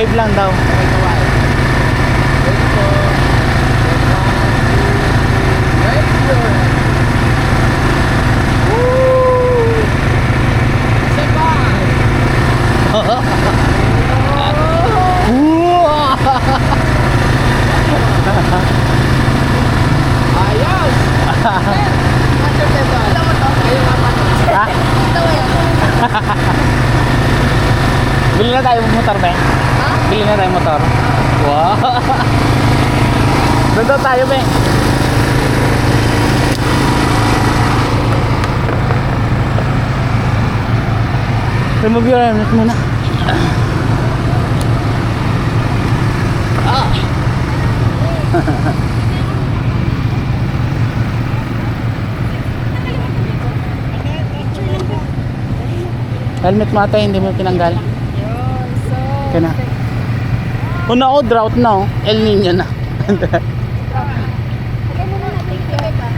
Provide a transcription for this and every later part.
Wave lang daw. Okay, kaway. Ready po. Wave your hand. Woo! Isa pa. Ayos! Macho peso. Alam mo to? Kayo nga pa. Ha? Ito yan. Bili na tayo motor, be. Ha? Bili na tayo motor. Wow. Doon daw tayo, be. Remove your helmet muna. Helmet mo ata, hindi mo tinanggal. Kaya na. Una o, drought na o. El Nino na. Okay muna natin. Okay pa.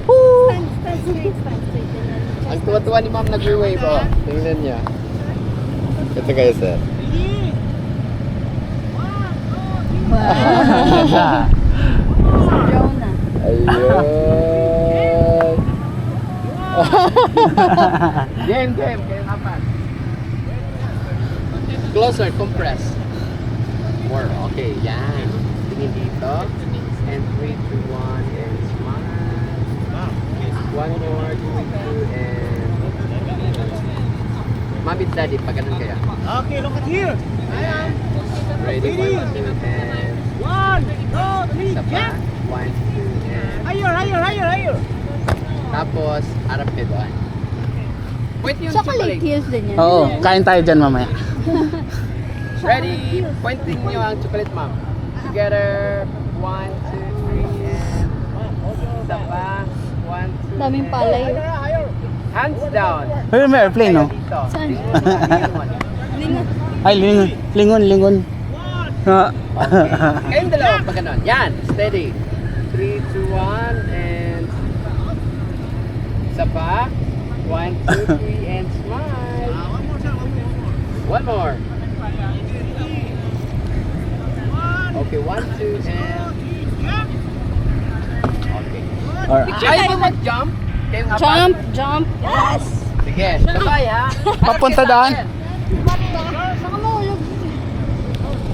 Stand straight. Ang tuwa-tuwa ni ma'am nag-wave, oh. Tingnan niya. Ito kayo, sir. Jonah. Ayun. Game. Kayo kapan. Closer, compress. More. Okay, yan. Tingin dito. And 3, 2, 1, and smile. One more, 2, and... Mom and daddy, pag ganun kaya. Okay, look at here. Ready, 1, 2, and... 1, 2, 3, Isa pa. yeah. 1, 2, and... Higher. Tapos, harap ka doon. Point yung Chocolate chocolate. hills din yan. Oo, kain tayo dyan mamaya. Ready? Pointing nyo ang chocolate, ma'am. Together. 1, 2, 3, and... Isa pa. 1, 2, Daming and- palay. Hands down. Pero may airplane, no? Dito. Saan? Lingot. Ay, lingon. Ha? Okay. Kayong dalawa pag ganun. Yan. Steady. 3, 2, 1, and... Isa pa. 1, 2, 3, and smile. One more. Okay, 1, 2, and... Okay. Alright. Ayaw mo mag-jump? Kayong apat? Jump. Yes. Sige, sabay ha. Papunta doon. What the?